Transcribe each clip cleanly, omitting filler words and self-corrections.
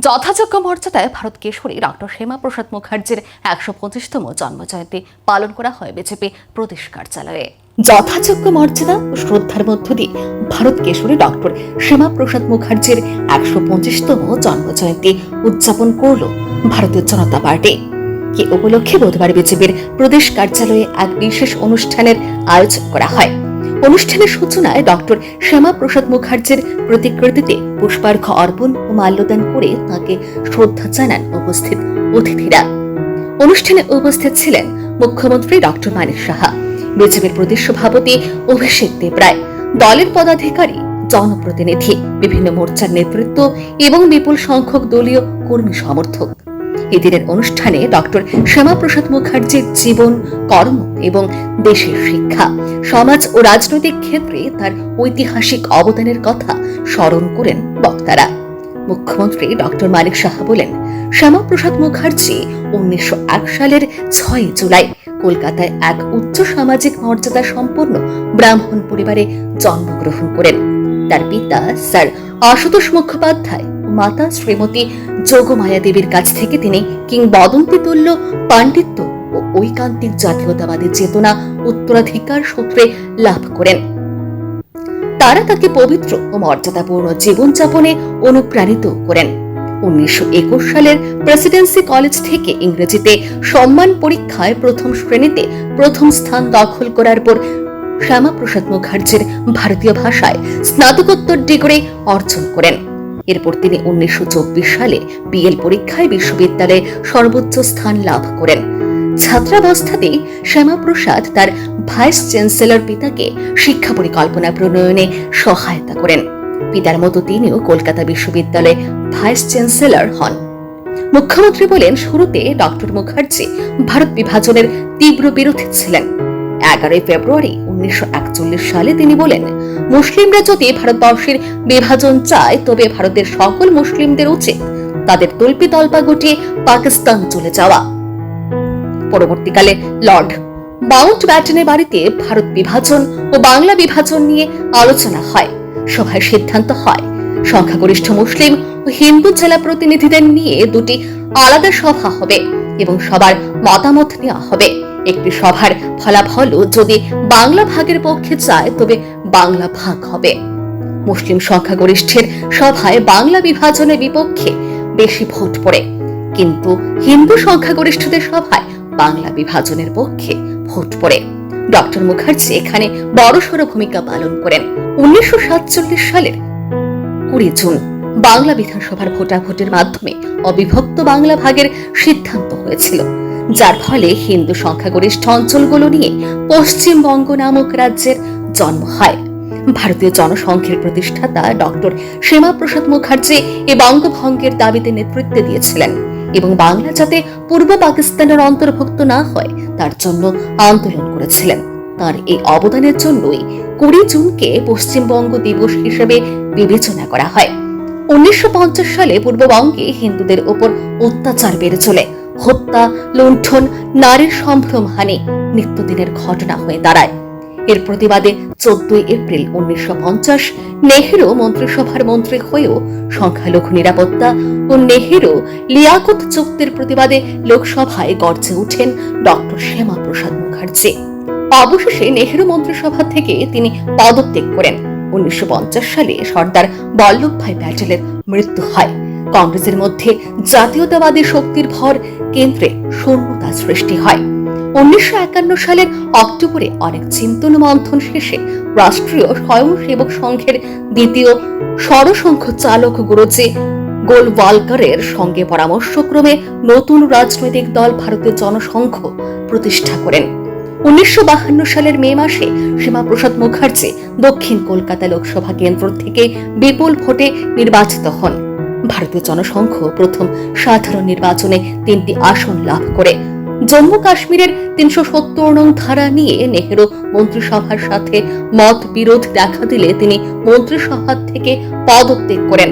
যথাযোগ্য মর্যাদায় ভারত কেশরী ডক্টর শ্যামাপ্রসাদ মুখার্জির ১২৫তম জন্মজয়ন্তী পালন করা হয় বিজেপি প্রদেশ কার্যালয়ে। যথাযোগ্য মর্যাদা ও শ্রদ্ধার মধ্য দিয়ে ভারত কেশরী ডক্টর শ্যামাপ্রসাদ মুখার্জির ১২৫তম জন্মজয়ন্তী উদযাপন করল ভারতীয় জনতা পার্টি। এ উপলক্ষে বুধবার বিজেপির প্রদেশ কার্যালয়ে এক বিশেষ অনুষ্ঠানের আয়োজন করা হয়। অনুষ্ঠানের সূচনায় ডক্টর শ্যামাপ্রসাদ মুখার্জির প্রতিকৃতিতে পুষ্পার্ঘ্য অর্পণ ও মাল্যদান করে তাঁকে শ্রদ্ধা জানান উপস্থিত অতিথিরা। অনুষ্ঠানে উপস্থিত ছিলেন মুখ্যমন্ত্রী ডক্টর মানিক সাহা, বিজেপির প্রদেশ সভাপতি অভিষেক দেবরায়, দলের পদাধিকারী, জনপ্রতিনিধি, বিভিন্ন মোর্চার নেতৃত্ব এবং বিপুল সংখ্যক দলীয় কর্মী সমর্থক। এদিনের অনুষ্ঠানে ডক্টর শ্যামাপ্রসাদ মুখার্জির জীবন, কর্ম এবং দেশের শিক্ষা, সমাজ ও রাজনৈতিক ক্ষেত্রে তার ঐতিহাসিক অবদানের কথা স্মরণ করেন বক্তারা। মুখ্যমন্ত্রী ডক্টর মানিক সাহা বলেন, শ্যামাপ্রসাদ মুখার্জি ১৯০১ সালের ৬ জুলাই কলকাতায় এক উচ্চ সামাজিক মর্যাদা সম্পন্ন ব্রাহ্মণ পরিবারে জন্মগ্রহণ করেন। তার পিতা স্যার আশুতোষ মুখোপাধ্যায়, মাতা শ্রীমতী যোগমায়া দেবীর কাছ থেকে তিনি কিংবদন্তি তুল্য পাণ্ডিত্য ও ঐকান্তিক জাতীয়তাবাদী চেতনা উত্তরাধিকার সূত্রে লাভ করেন। তারা তাকে পবিত্র ও মর্যাদাপূর্ণ জীবনযাপনে অনুপ্রাণিত করেন। ১৯২১ সালের প্রেসিডেন্সি কলেজ থেকে ইংরেজিতে সম্মান পরীক্ষায় প্রথম শ্রেণীতে প্রথম স্থান দখল করার পর শ্যামাপ্রসাদ মুখার্জির ভারতীয় ভাষায় স্নাতকোত্তর ডিগ্রি অর্জন করেন। এরপর তিনি ১৯২৪ সালে বিএল পরীক্ষায় বিশ্ববিদ্যালয়ে সর্বোচ্চ স্থান লাভ করেন। ছাত্রাবস্থাতেই শ্যামাপ্রসাদ তার ভাইস চ্যান্সেলর পিতাকে শিক্ষা পরিকল্পনা প্রণয়নে সহায়তা করেন। পিতার মতো তিনিও কলকাতা বিশ্ববিদ্যালয়ে ভাইস চ্যান্সেলর হন। মুখ্যমন্ত্রী বলেন, শুরুতে ডক্টর মুখার্জি ভারত বিভাজনের তীব্র বিরোধী ছিলেন। ১১ ফেব্রুয়ারি ১৯৪১ সালে তিনি বলেন, মুসলিমরা যদি ভারতবর্ষের বিভাজন চায় তবে ভারতের সকল মুসলিমদের উচিত তাদের তল্পিতল্পা গুটিয়ে পাকিস্তান চলে যাওয়া। পরবর্তীকালে লর্ড মাউন্টব্যাটেনের বাড়িতে ভারত বিভাজন ও বাংলা বিভাজন নিয়ে আলোচনা হয়। সভায় সিদ্ধান্ত হয় সংখ্যাগরিষ্ঠ মুসলিম ও হিন্দু জেলা প্রতিনিধিদের নিয়ে দুটি আলাদা সভা হবে এবং সবার মতামত নেওয়া হবে। একটি সভার ফলাফল যদি বাংলা ভাগের পক্ষে চায় তবে বাংলা ভাগ হবে। মুসলিম সংখ্যাগরিষ্ঠের সভায় বাংলা বিভাজনের বিপক্ষে বেশি ভোট পড়ে, কিন্তু হিন্দু সংখ্যাগরিষ্ঠদের সভায় বাংলা বিভাজনের পক্ষে ভোট পড়ে। ডক্টর মুখার্জি এখানে বড়সড় ভূমিকা পালন করেন। ১৯৪৭ সালের ২০ জুন বাংলা বিধানসভার ভোটাভুটির মাধ্যমে অবিভক্ত বাংলা ভাগের সিদ্ধান্ত হয়েছিল, যার ফলে হিন্দু সংখ্যাগরিষ্ঠ অঞ্চলগুলো নিয়ে পশ্চিমবঙ্গ নামক রাজ্যের জন্ম হয়। ভারতীয় জনসংঘের প্রতিষ্ঠাতা ডক্টর শ্যামাপ্রসাদ মুখার্জি এই বঙ্গভঙ্গের দাবিতে নেতৃত্ব দিয়েছিলেন এবং বাংলা যাতে পূর্ব পাকিস্তানের অন্তর্ভুক্ত না হয় তার জন্য আন্দোলন করেছিলেন। তার এই অবদানের জন্যই ২০ জুনকে পশ্চিমবঙ্গ দিবস হিসেবে বিবেচনা করা হয়। ১৯৫০ সালে পূর্ববঙ্গে হিন্দুদের উপর অত্যাচার বেড়ে চলে হত্যা, লুণ্ঠন, নারীর সম্ভ্রমহানি নিত্যদিনের ঘটনা হয়ে দাঁড়ায়। এর প্রতিবাদে ১৪ এপ্রিল ১৯৫০ নেহেরু মন্ত্রিসভার মন্ত্রী হয়েও সংখ্যালঘু নিরাপত্তা ও নেহেরু লিয়াকত চুক্তির প্রতিবাদে লোকসভায় গর্জে ওঠেন ডক্টর শ্যামাপ্রসাদ মুখার্জি। অবশেষে নেহেরু মন্ত্রিসভা থেকে তিনি পদত্যাগ করেন। ১৯৫০ সালে সর্দার বল্লভভাই প্যাটেলের মৃত্যু হয়। কংগ্রেসের মধ্যে জাতীয়তাবাদী শক্তির ভর কেন্দ্রে শূন্যতা সৃষ্টি হয়। ১৯৫১ সালের অক্টোবরে অনেক চিন্তন মন্থন শেষে রাষ্ট্রীয় স্বয়ংসেবক সংঘের দ্বিতীয় সরসংঘ চালক গুরুজি গোলওয়ালকারের সঙ্গে পরামর্শক্রমে নতুন রাজনৈতিক দল ভারতীয় জনসংঘ প্রতিষ্ঠা করেন। ১৯৫২ সালের মে মাসে শ্যামাপ্রসাদ মুখার্জি দক্ষিণ কলকাতা লোকসভা কেন্দ্র থেকে বিপুল ভোটে নির্বাচিত হন। ভারতীয় জনসংঘ প্রথম সাধারণ নির্বাচনে ৩টি আসন লাভ করে। জম্মু কাশ্মীরের ৩৭০ নং ধারা নিয়ে নেহেরু মন্ত্রিসভার সাথে মত বিরোধ দেখা দিলে তিনি মন্ত্রিসভা থেকে পদত্যাগ করেন।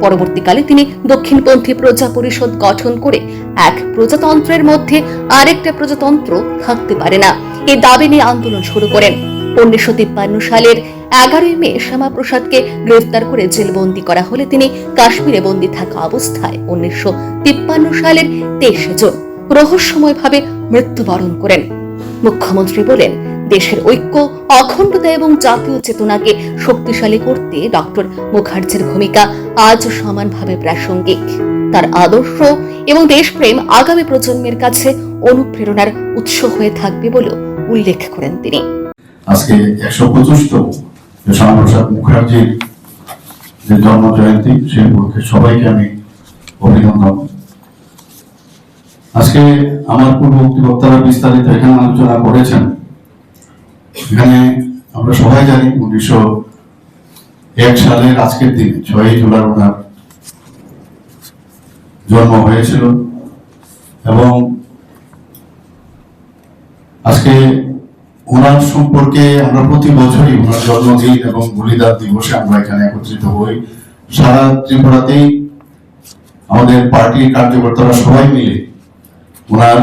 পরবর্তীকালে তিনি দক্ষিণপন্থী প্রজা পরিষদ গঠন করে এক প্রজাতন্ত্রের মধ্যে আরেকটা প্রজাতন্ত্র থাকতে পারে না এই দাবি নিয়ে আন্দোলন শুরু করেন। ১৯৫৩ সালের 11 মে শ্যামাপ্রসাদকে গ্রেফতার করে জেলবন্দি করা হলে তিনি কাশ্মীরে বন্দী থাকা অবস্থায় 1953 সালের 23 জুন রহস্যময়ভাবে মৃত্যুবরণ করেন। মুখ্যমন্ত্রী বলেন, দেশের ঐক্য, অখণ্ডতা এবং জাতীয় চেতনাকে শক্তিশালী করতে ডক্টর মুখার্জির ভূমিকা আজ সমানভাবে প্রাসঙ্গিক। তার আদর্শ এবং দেশপ্রেম আগামী প্রজন্মের কাছে অনুপ্রেরণার উৎস হয়ে থাকবে বলে উল্লেখ করেন তিনি। আজকে 125তম শ্যামাপ্রসাদ মুখার্জির যে জন্ম জয়ন্তী, সেই উপলক্ষে সবাইকে আমি অভিনন্দন। আজকে আমার পূর্ববর্তী বক্তারা বিস্তারিত এখানে আলোচনা করেছেন। এখানে আমরা সবাই জানি 1901 সালের আজকের দিনে 6 জুলাই ওনার জন্ম হয়েছিল এবং আজকে ওনার সম্পর্কে আমরা প্রতি বছরই ওনার জন্মদিন এবং বলিদান দিবসে আমরা এখানে একত্রিত হই। সারা ত্রিপুরাতেই আমাদের পার্টির কার্যকর্তারা সবাই মিলে ওনার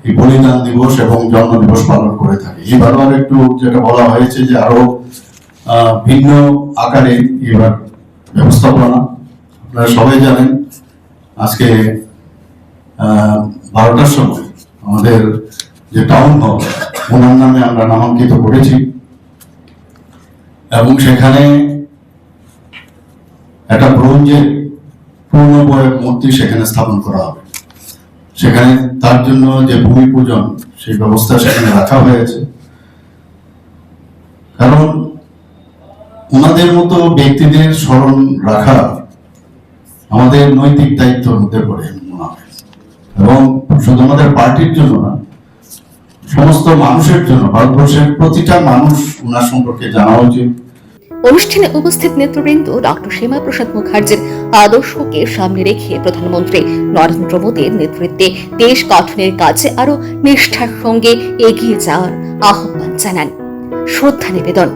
এই বলিদান দিবস এবং জন্ম দিবস পালন করে থাকে। এবার আর একটু যেটা বলা হয়েছে যে আরো ভিন্ন আকারে এবার ব্যবস্থাপনা। আপনারা সবাই জানেন আজকে 12টার সময় আমাদের যে টাউন হল ওনার নামে আমরা নামাঙ্কিত করেছি এবং সেখানে একটা ব্রোঞ্জের পূর্ণবয়ব মূর্তি সেখানে স্থাপন করা হবে। সেখানে তার জন্য যে ভূমি পূজন সেই ব্যবস্থা সেখানে রাখা হয়েছে, কারণ ওনাদের মতো ব্যক্তিদের স্মরণ রাখা আমাদের নৈতিক দায়িত্বের মধ্যে পড়ে মনে হয় এবং শুধু আমাদের পার্টির জন্য না, সমস্ত মানুষের জন্য, ভারতবর্ষের প্রতিটা মানুষ ওনার সম্পর্কে জানা উচিত। অনুষ্ঠানে উপস্থিত নেতৃবৃন্দ ডক্টর শ্যামাপ্রসাদ মুখার্জির আদর্শকে সামনে রেখে প্রধানমন্ত্রী নরেন্দ্র মোদীর নেতৃত্বে দেশ গঠনের কাজে আরো নিষ্ঠার সঙ্গে এগিয়ে যাওয়ার আহ্বান জানান। শ্রদ্ধা নিবেদন,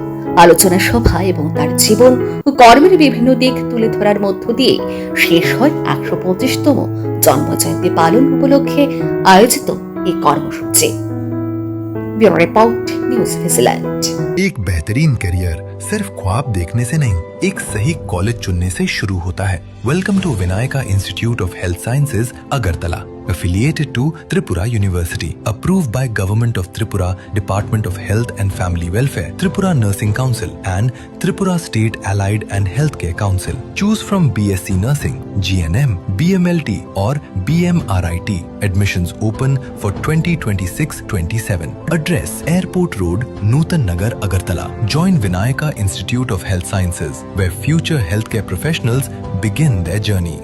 আলোচনা সভা এবং তার জীবন ও কর্মের বিভিন্ন দিক তুলে ধরার মধ্য দিয়ে শেষ হয় 125তম জন্মজয়ন্তী পালন উপলক্ষে আয়োজিত এই কর্মসূচি। Bureau report, news vigilant. एक बेहतरीन करियर सिर्फ ख्वाब देखने से नहीं, एक सही कॉलेज चुनने से शुरू होता है। Welcome to Vinayaka institute of health sciences, Agartala, affiliated to Tripura University, approved by Government of Tripura, Department of Health and Family Welfare, Tripura Nursing Council and Tripura State Allied and Healthcare Council. Choose from BSc Nursing, GNM, BMLT or BMRIT. Admissions open for 2026-27. Address: Airport Road, Nutan Nagar, Agartala. Join Vinayaka Institute of Health Sciences, where future healthcare professionals begin their journey.